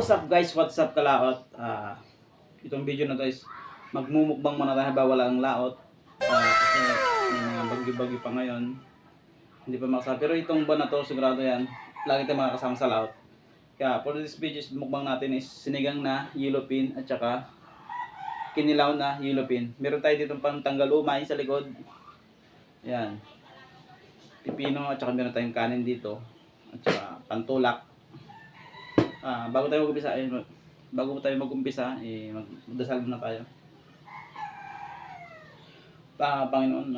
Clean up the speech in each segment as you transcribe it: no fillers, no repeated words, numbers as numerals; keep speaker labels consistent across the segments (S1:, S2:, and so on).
S1: What's up guys? What's up kalaot? Itong video na to is magmumukbang muna tayo habang wala ang laot. Kasi may mga bagyo-bagyo pa ngayon. Hindi pa makasama. Pero itong buwan na to, sigurado yan. Lagi tayong makakasama sa laot. Kaya for this video, mukbang natin is sinigang na yellow pin at saka kinilaw na yellow pin. Meron tayo dito pang tanggal umay sa likod. Yan. Pipino at saka meron tayong kanin dito. At saka pantulak. Bago tayo mag-umpisa, magdasal muna tayo. Panginoon,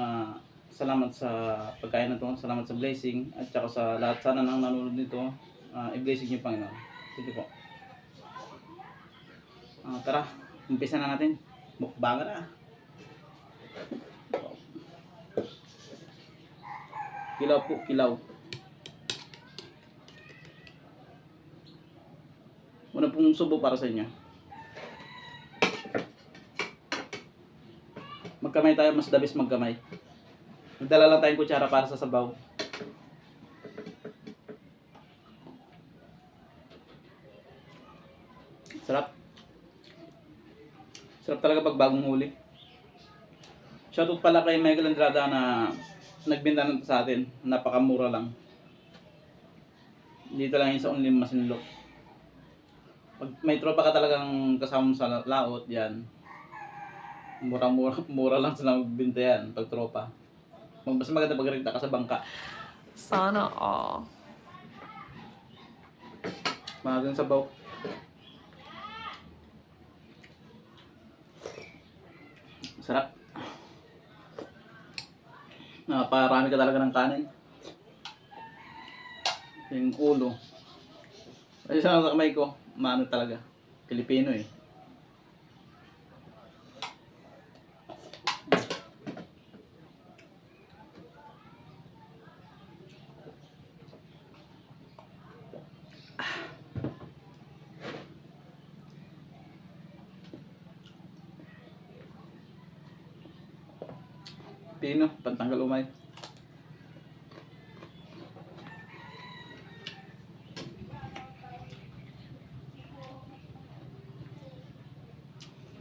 S1: salamat sa pagkain na ito, salamat sa blessing, at saka sa lahat sana nang nanonood nito, i-blessing niyo, Panginoon. Sige po. Tara, umpisa na natin. Mukbang na. Kilaw po, kilaw. Una pong subo para sa inyo. Magkamay tayo, mas dabis magkamay. Magdala lang tayong kutsara para sa sabaw. Sarap. Sarap talaga pag bagong huli. Shoutout pala kay Michael Andrada na nagbenta nito sa atin. Napakamura lang. Dito lang yun sa Only Masinlok. Pag may tropa ka talagang kasama sa laot, yan. Mura lang sila magbenta yan pag tropa. Mas maganda pag rekta ka sa bangka.
S2: Sana all.
S1: Magang sabaw. Sarap. Parami ka talaga ng kanin. Yung ulo. Ay, sa kamay ko, maano talaga. Pilipino eh. Pino, pantanggal umay.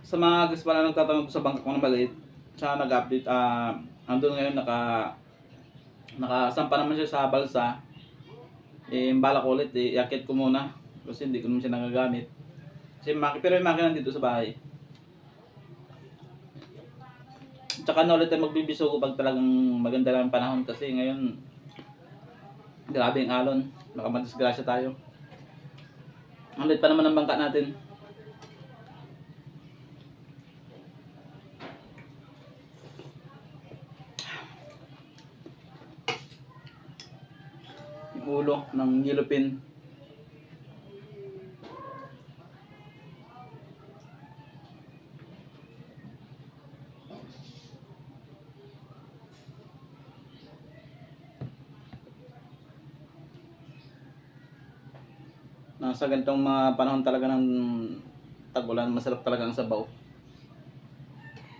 S1: Sa mga gusto pala nagtatanong sa bangka ko na maliit, siya nag-update, andun ngayon nakasampa naman siya sa balsa. Balak ko ulit, iakit ko muna kasi hindi ko naman siya nagagamit. Pero yung makina dito sa bahay. Tsaka na ulit tayo magbibisugo pag talagang maganda lang ang panahon kasi ngayon grabe ang alon, baka madisgrasya tayo. Ang lit pa naman ang bangka natin. Yung ulo ng yellow pin. Sa ganitong mga panahon talaga ng tag-ulan, masarap talaga ang sabaw.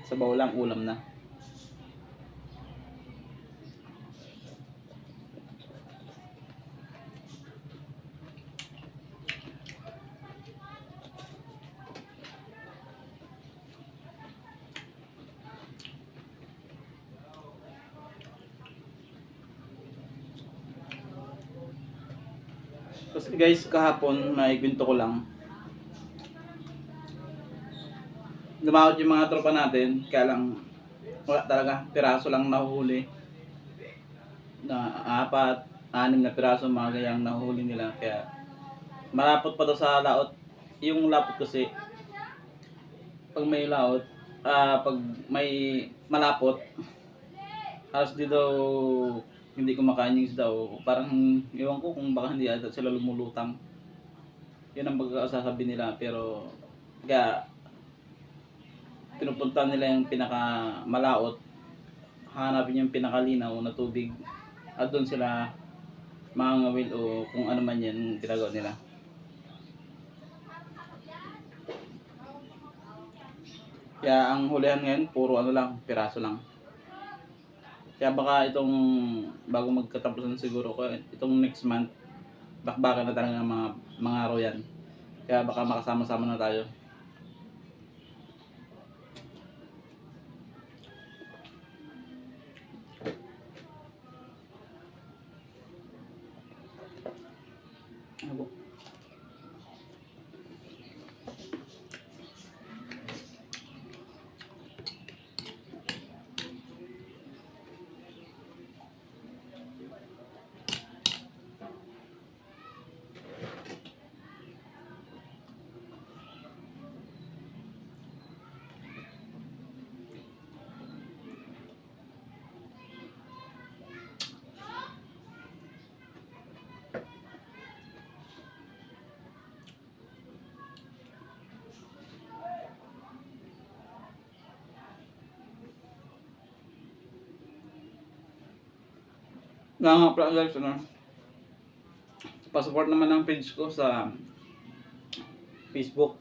S1: Sabaw lang, ulam na. Kasi guys, kahapon, may kwento ko lang. Lumawat yung mga tropa natin, kaya lang wala talaga, piraso lang nahuhuli. Na 4, 6 na piraso mga gayang nahuhuli nila. Kaya malapot pa daw sa laot. Yung lapot kasi, pag may laot, pag may malapot, halos di daw hindi kumakain yung isda o parang iwan ko kung baka hindi ata sila lumulutang. Yun ang pagkakasasabi nila, pero kaya pinupunta nila yung pinaka malaot, hanapin yung pinakalinaw na tubig at doon sila mangangawil o kung ano man yan ginagawa nila. Kaya ang hulihan ngayon puro ano lang, piraso lang. Kaya baka itong bago magkatapusan siguro ko, itong next month, bakbakan na talaga mga araw yan. Kaya baka makasama-sama na tayo. Ano? Nga pala guys, ano? Pa-support naman ng page ko sa Facebook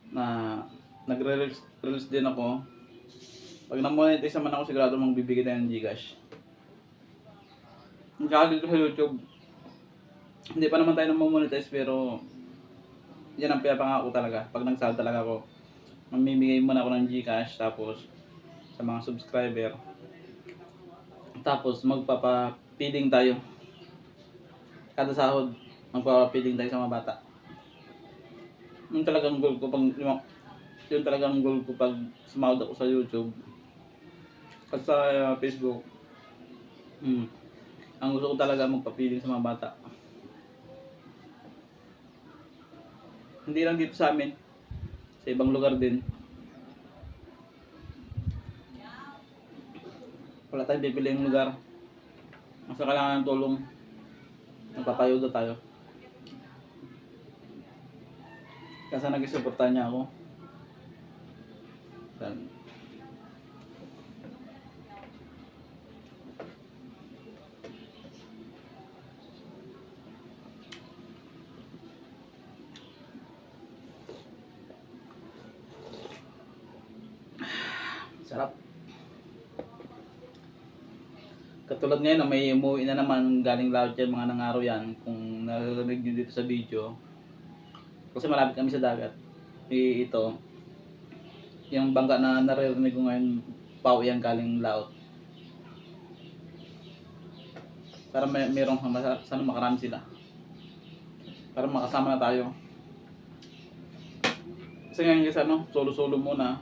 S1: na nagre-reels din ako. Pag na-monetize naman ako, sigurado mong bibigyan tayo ng Gcash. Tsaka dito sa YouTube, hindi pa naman tayo na-monetize pero yan ang pinapangako talaga. Pag nagsahod talaga ako, mamimigay muna ako ng Gcash tapos sa mga subscriber. Tapos magpapa-feeding tayo. Kada sahod, magpapa-feeding tayo sa mga bata. Yun talagang goal ko pag sumahod ako sa YouTube. At sa Facebook. Ang gusto ko talaga magpa-feeding sa mga bata. Hindi lang dito sa amin, sa ibang lugar din. Wala tayong bibiling lugar. Basta kailangan ng tulong. Nagpapayuda tayo. Kasi nag-suportahan niya ako. Sarap. Katulad ngayon, may umuwi na naman galing laut yan, mga nangaraw yan. Kung narinig nyo dito sa video. Kasi malapit kami sa dagat. Ito, yung bangka na naririnig ko ngayon, pauwi yan galing laut. Para merong sana makarami sila. Para makasama na tayo. Kasi ngayon kasi solo-solo muna.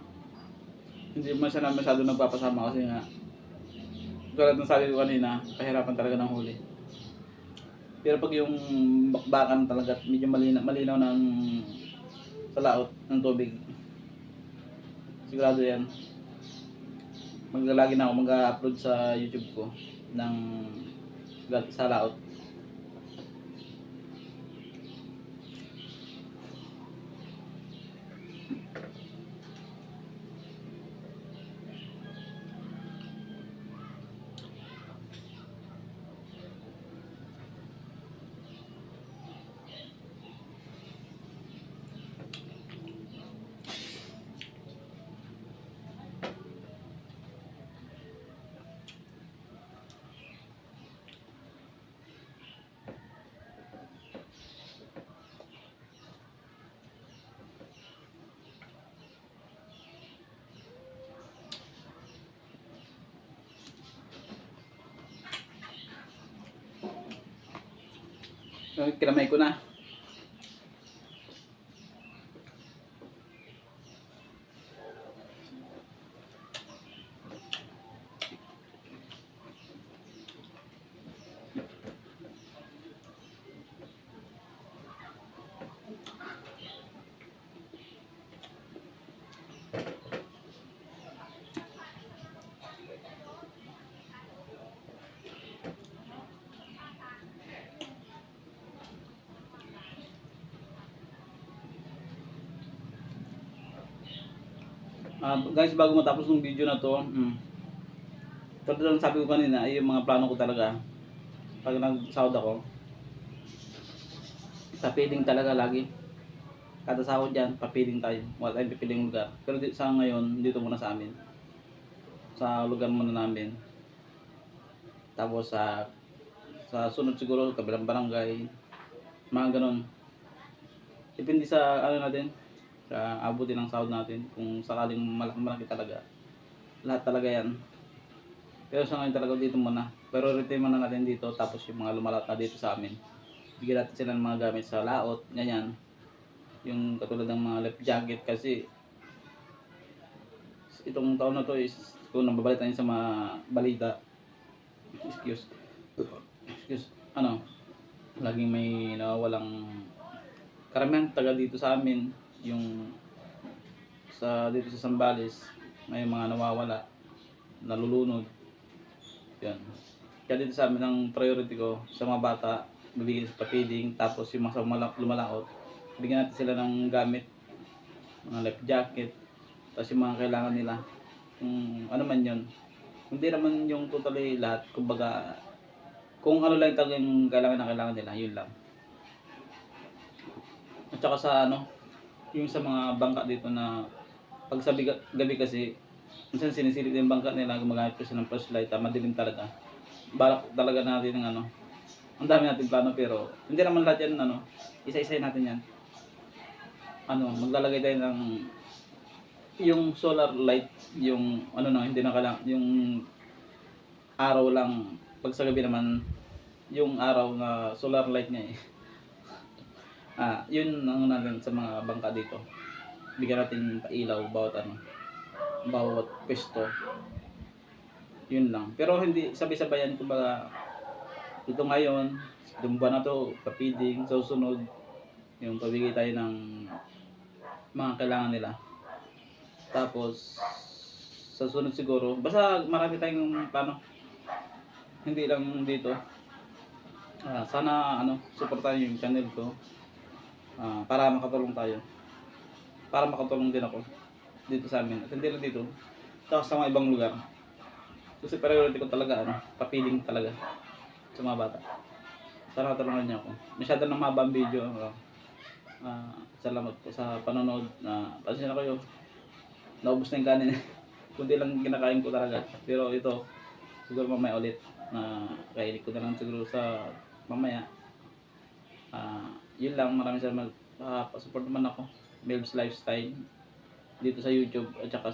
S1: Hindi man siya na masyado nagpapasama kasi nga tulad ng sabi ko kanina, kahirapan talaga ng huli. Pero pag yung bakbakan talaga medyo malinaw ng sa laot ng tubig, sigurado yan. Maglalagi na ako mag-upload sa YouTube ko ng sa laot. Kinamay ko na. Guys, bago matapos ng video na to, tulad ng sabi ko kanina, ay yung mga plano ko talaga. Pag nag-sahod ako, papiling talaga lagi. Kada sahod dyan, papiling tayo. Wala tayong pipiling lugar. Pero sa ngayon, dito muna sa amin. Sa lugar muna namin. Tapos sa sunod siguro, kabilang barangay. Mga ganun. depende sa ano natin, sa abutin ng sahod natin. Kung sakaling malaki talaga, lahat talaga yan. Pero sa ngayon talaga dito muna. Priority muna natin dito, tapos yung mga lumalapit na dito sa amin. Bigyan natin sila ng mga gamit sa laot, ganyan. Yung katulad ng mga life jacket kasi itong taon na to is kung nababalitan niyo sa mga balita, excuse, ano, laging may nawawalang karamihan taga dito sa amin, yung sa dito sa Sambales, may mga nawawala, nalulunod, yan. Kaya dito sa amin ang priority ko sa mga bata, bibigyan sa papiding, tapos yung mga lumalaot, bigyan natin sila ng gamit, mga life jacket, tapos yung mga kailangan nila, kung ano man yun. Hindi naman yung totally lahat, kumbaga, kung ano lang talaga yung kailangan na kailangan nila, yun lang. At saka sa ano, yung sa mga bangka dito na pag sa gabi kasi, minsan sinisilip yung bangka nila, gumagamit kasi ng flashlight, madilim talaga. Balak talaga natin ng ano, ang dami natin plano pero hindi naman lahat yan ano, isa-isahin natin yan. Ano, maglalagay tayo ng yung solar light, yung ano na, hindi na kailangan, yung araw lang, pag sa gabi naman, yung araw na solar light niya eh. Yun ang natin sa mga bangka dito. Bigyan natin pailaw bawat ano, bawat pwesto. Yun lang. Pero hindi sabay-sabayan, kumbaga ito ngayon, itong buwan na to, papiding, sa susunod, yung pabigay tayo ng mga kailangan nila. Tapos, sa sunod siguro, basta marami tayong plano. Hindi lang dito. Sana ano, suportahan yung channel ko. Para makatulong tayo. Para makatulong din ako dito sa amin. At hindi lang dito, saka sa mga ibang lugar. Kasi priority ko talaga, ano, papiling talaga sa mga bata. Sana tulungan niyo ako. Masyado nang mahaba ang video. Salamat po sa panonood. Pasensya na kayo. Naubos na yung kanin. Kundi lang kinakain ko talaga. Pero ito, siguro mamaya ulit. Kainin ko na lang siguro sa mamaya. Yun lang, maraming salamat. Pasupport naman ako, Melv's Lifestyle, dito sa YouTube at saka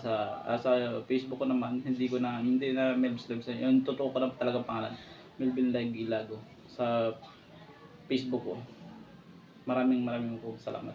S1: sa Facebook ko naman. Hindi na Melv's Lifestyle. Yung totoo ko na talagang pangalan, Melvin Live Ilago, sa Facebook ko. Maraming po salamat.